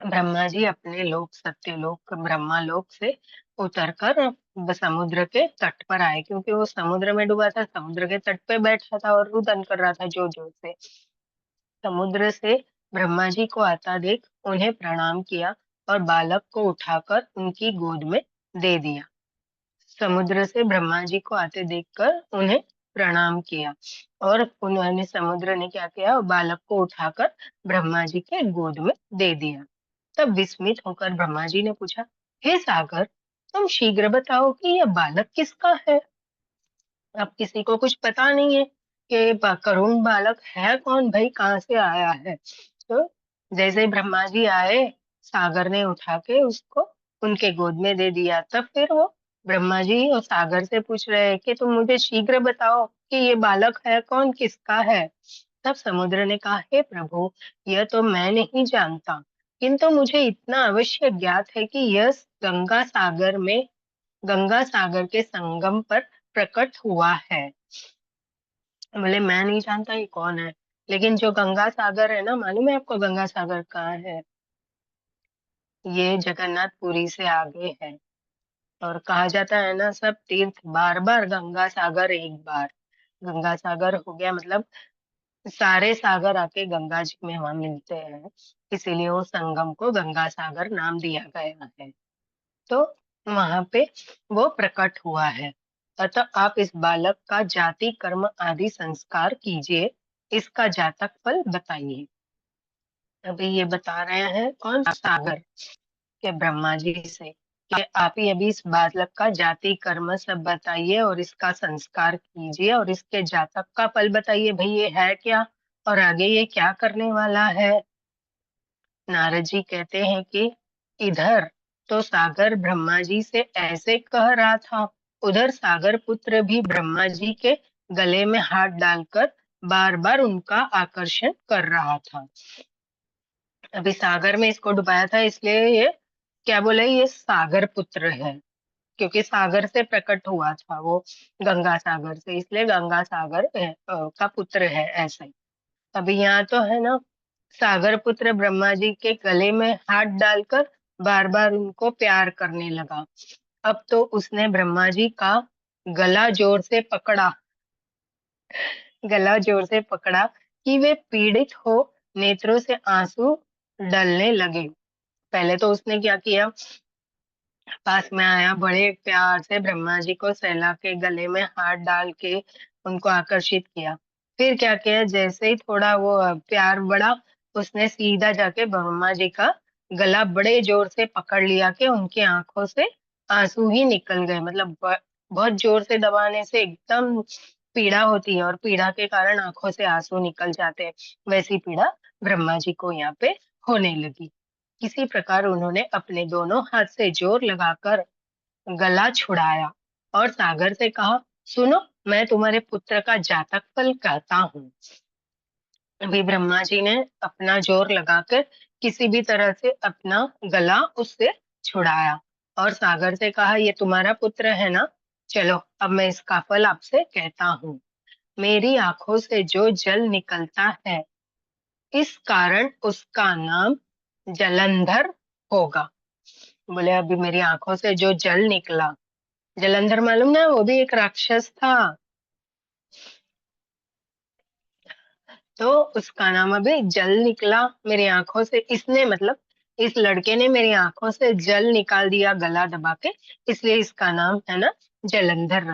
ब्रह्मा जी अपने लोक सत्यलोक ब्रह्मालोक से उतरकर समुद्र के तट पर आए, क्योंकि वो समुद्र में डूबा था, समुद्र के तट पे बैठा था और रुदन कर रहा था जोर जोर से। समुद्र से ब्रह्मा जी को आता देख उन्हें प्रणाम किया और बालक को उठाकर उनकी गोद में दे दिया। समुद्र से ब्रह्मा जी को आते देखकर उन्हें प्रणाम किया और उन्होंने समुद्र ने क्या किया, बालक को उठाकर ब्रह्मा जी के गोद में दे दिया। तब विस्मित होकर ब्रह्मा जी ने पूछा, हे सागर, तुम शीघ्र बताओ कि यह बालक किसका है। अब किसी को कुछ पता नहीं है कि करुण बालक है कौन, भाई कहाँ से आया है। तो जैसे ही ब्रह्मा जी आए, सागर ने उठा के उसको उनके गोद में दे दिया। तब फिर वो ब्रह्मा जी और सागर से पूछ रहे हैं कि तुम मुझे शीघ्र बताओ कि ये बालक है कौन, किसका है। तब समुद्र ने कहा, हे प्रभु, यह तो मैं नहीं जानता, किंतु मुझे इतना अवश्य ज्ञात है कि यह गंगा सागर के संगम पर प्रकट हुआ है। बोले मैं नहीं जानता ये कौन है, लेकिन जो गंगा सागर है ना, मालूम है आपको गंगा सागर कहाँ है? ये जगन्नाथपुरी से आगे है। और कहा जाता है ना, सब तीर्थ बार बार, गंगा सागर एक बार। गंगा सागर हो गया मतलब सारे सागर आके गंगा जी में वहां मिलते हैं, इसीलिए वो संगम को गंगा सागर नाम दिया गया है। तो वहां पे वो प्रकट हुआ है। अतः आप इस बालक का जाति कर्म आदि संस्कार कीजिए, इसका जातक फल बताइए। अभी ये बता रहे हैं कौन, सागर के ब्रह्मा जी से कि आप ही अभी इस बालक का जाति कर्म सब बताइए और इसका संस्कार कीजिए और इसके जातक का फल बताइए, भाई ये है क्या और आगे ये क्या करने वाला है। नारद जी कहते हैं कि इधर तो सागर ब्रह्मा जी से ऐसे कह रहा था, उधर सागर पुत्र भी ब्रह्मा जी के गले में हाथ डालकर बार बार उनका आकर्षण कर रहा था। अभी सागर में इसको डुबाया था, इसलिए ये क्या बोले, ये सागर पुत्र है, क्योंकि सागर से प्रकट हुआ था वो, गंगा सागर से, इसलिए गंगा सागर का पुत्र है ऐसे। अभी यहाँ तो है ना, सागर पुत्र ब्रह्मा जी के गले में हाथ डालकर बार बार उनको प्यार करने लगा। अब तो उसने ब्रह्मा जी का गला जोर से पकड़ा, गला जोर से पकड़ा कि वे पीड़ित हो नेत्रों से आंसू डलने लगे। पहले तो उसने क्या किया, पास में आया, बड़े प्यार से ब्रह्मा जी को सहला के गले में हाथ डाल के उनको आकर्षित किया। फिर क्या किया, जैसे ही थोड़ा वो प्यार बढ़ा, उसने सीधा जाके ब्रह्मा जी का गला बड़े जोर से पकड़ लिया कि उनकी आंखों से आंसू ही निकल गए। मतलब बहुत जोर से दबाने से एकदम पीड़ा होती है और पीड़ा के कारण आंखों से आंसू निकल जाते हैं, वैसी पीड़ा ब्रह्मा जी को यहाँ पे होने लगी। किसी प्रकार उन्होंने अपने दोनों हाथ से जोर लगाकर गला छुड़ाया और सागर से कहा, सुनो, मैं तुम्हारे पुत्र का जातक फल कहता हूँ। अभी ब्रह्मा जी ने अपना जोर लगाकर किसी भी तरह से अपना गला उससे छुड़ाया और सागर से कहा, ये तुम्हारा पुत्र है ना, चलो अब मैं इसका फल आपसे कहता हूँ। मेरी आंखों से जो जल निकलता है, इस कारण उसका नाम जलंधर होगा। बोले अभी मेरी आंखों से जो जल निकला, जलंधर मालूम ना, वो भी एक राक्षस था, तो उसका नाम अभी जल निकला मेरी आंखों से, इसने मतलब इस लड़के ने मेरी आंखों से जल निकाल दिया गला दबा के, इसलिए इसका नाम है ना जलंधर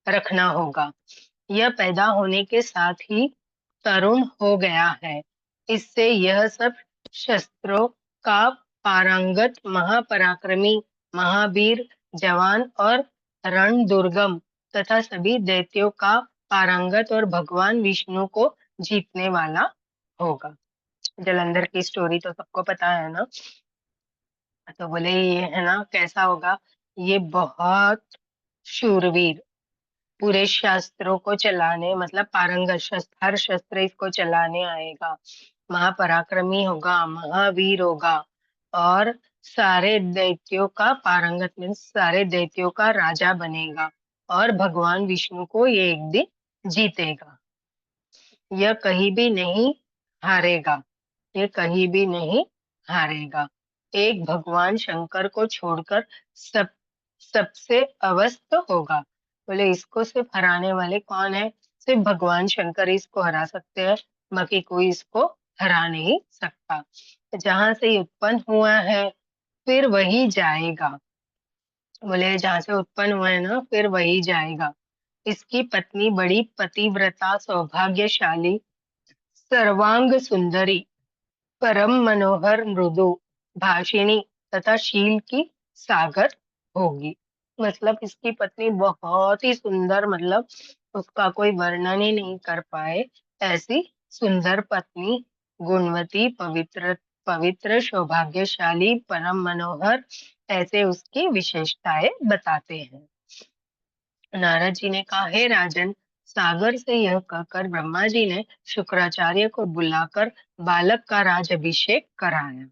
रखना होगा। यह पैदा होने के साथ ही तरुण हो गया है, इससे यह सब शस्त्रों का पारंगत महापराक्रमी, महावीर, जवान और रण दुर्गम तथा सभी दैत्यों का पारंगत और भगवान विष्णु को जीतने वाला होगा। जलंधर की स्टोरी तो सबको पता है ना। तो बोले ये है ना कैसा होगा, ये बहुत शूरवीर, पूरे शास्त्रों को चलाने मतलब पारंगत, शस्त्र हर शस्त्र इसको चलाने आएगा, महापराक्रमी होगा, महावीर होगा और सारे दैत्यों का पारंगत मीन्स सारे दैत्यों का राजा बनेगा। और भगवान विष्णु को ये एक दिन जीतेगा। यह कहीं भी नहीं हारेगा, ये कहीं भी नहीं हारेगा। एक भगवान शंकर को छोड़कर सब सबसे अवस्थ होगा। बोले इसको सिर्फ हराने वाले कौन है? सिर्फ भगवान शंकर ही इसको हरा सकते हैं, बाकी कोई इसको हरा नहीं सकता। जहां से ये उत्पन्न हुआ है फिर वही जाएगा। बोले जहां से उत्पन्न हुआ है ना फिर वही जाएगा। इसकी पत्नी बड़ी पतिव्रता, सौभाग्यशाली, सर्वांग सुंदरी, परम मनोहर, मृदु भाषिणी तथा शील की सागर होगी। मतलब इसकी पत्नी बहुत ही सुंदर, मतलब उसका कोई वर्णन ही नहीं कर पाए ऐसी सुंदर पत्नी, गुणवती, पवित्र पवित्र, सौभाग्यशाली, परम मनोहर, ऐसे उसकी विशेषताएं बताते हैं। नारद जी ने कहा, हे राजन, सागर से यह कहकर ब्रह्मा जी ने शुक्राचार्य को बुलाकर बालक का राज अभिषेक कराया।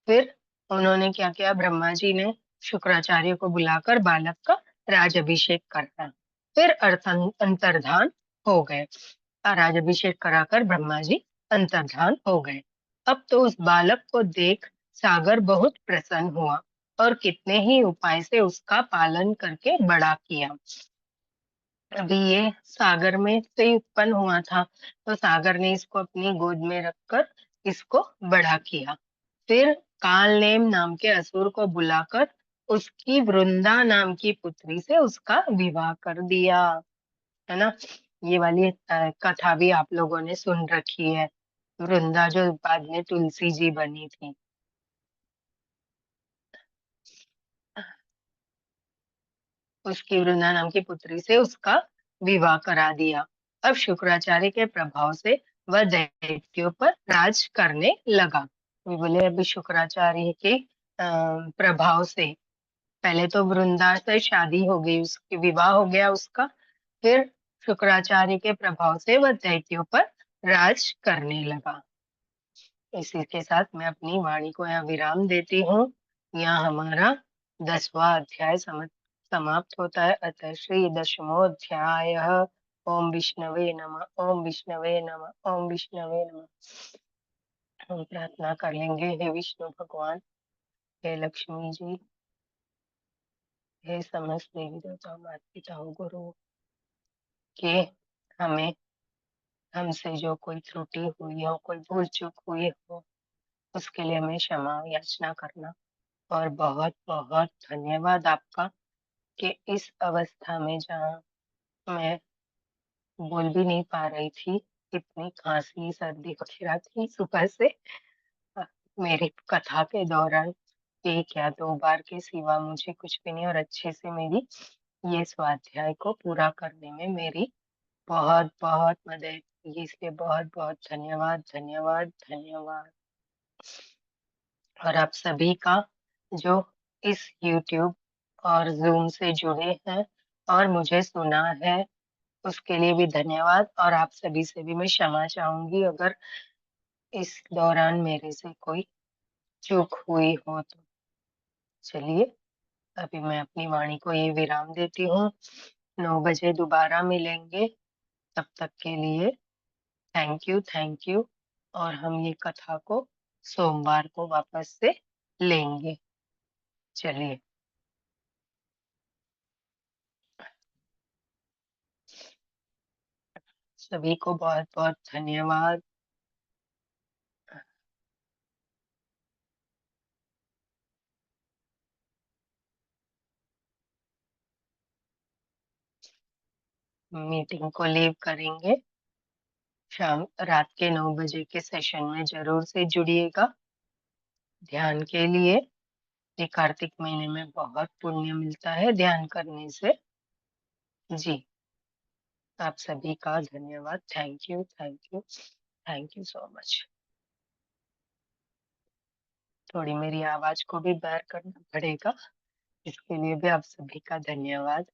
फिर उन्होंने क्या किया? ब्रह्मा जी ने शुक्राचार्य को बुलाकर बालक का राज अभिषेक कराया। फिर अंतर्धान हो गए। राज अभिषेक कराकर ब्रह्मा जी अंतर्धान हो गए। अब तो उस बालक को देख सागर बहुत प्रसन्न हुआ और कितने ही उपाय से उसका पालन करके बड़ा किया। अभी ये सागर में से ही उत्पन्न हुआ था, तो सागर ने इसको अपनी गोद में रखकर इसको बड़ा किया। फिर कालनेम नाम के असुर को बुलाकर उसकी वृंदा नाम की पुत्री से उसका विवाह कर दिया। है ना? ये वाली कथा भी आप लोगों ने सुन रखी है। वृंदा जो बाद में तुलसी जी बनी थी। उसकी वृंदा नाम की पुत्री से उसका विवाह करा दिया। अब शुक्राचार्य के प्रभाव से वह दैत्यों पर राज करने लगा। वे बोले अभी शुक्राचार्य के प्रभाव से पहले तो वृंदा से शादी हो गई, उसकी विवाह हो गया उसका। फिर शुक्राचार्य के प्रभाव से वह दैत्यों पर राज करने लगा। इसी के साथ मैं अपनी वाणी को यहाँ विराम देती हूँ। यहाँ हमारा 10वां अध्याय समाप्त होता है। अतः श्री 10मो अध्याय। ओम विष्णवे नमः, ओम विष्णवे नमः, ओम विष्णवे नमः। हम प्रार्थना कर लेंगे। हे विष्णु भगवान, हे लक्ष्मी जी, हे समस्त देवी देवता, माता पिता गुरु, के हमें हमसे जो कोई त्रुटि हुई हो, कोई भूल चूक हुई हो, उसके लिए हमें क्षमा याचना करना। और बहुत बहुत धन्यवाद आपका कि इस अवस्था में जहाँ मैं बोल भी नहीं पा रही थी, इतनी खांसी सर्दी वगैरह थी सुबह से, अ, मेरी कथा के दौरान एक या दो बार के सिवा मुझे कुछ भी नहीं, और अच्छे से मेरी ये स्वाध्याय को पूरा करने में मेरी बहुत बहुत मदद की। इसलिए बहुत बहुत धन्यवाद धन्यवाद धन्यवाद। और आप सभी का जो इस YouTube और Zoom से जुड़े हैं और मुझे सुना है, उसके लिए भी धन्यवाद। और आप सभी से भी मैं क्षमा चाहूंगी अगर इस दौरान मेरे से कोई चूक हुई हो तो। चलिए, अभी मैं अपनी वाणी को ये विराम देती हूँ। 9 बजे दोबारा मिलेंगे। तब तक के लिए थैंक यू। और हम ये कथा को सोमवार को वापस से लेंगे। चलिए, सभी को बहुत बहुत धन्यवाद। मीटिंग को लीव करेंगे। रात के 9 बजे के सेशन में जरूर से जुड़िएगा ध्यान के लिए। ये कार्तिक महीने में बहुत पुण्य मिलता है ध्यान करने से। जी, आप सभी का धन्यवाद। Thank you thank you thank you so much. थोड़ी मेरी आवाज को भी बेयर करना पड़ेगा, इसके लिए भी आप सभी का धन्यवाद।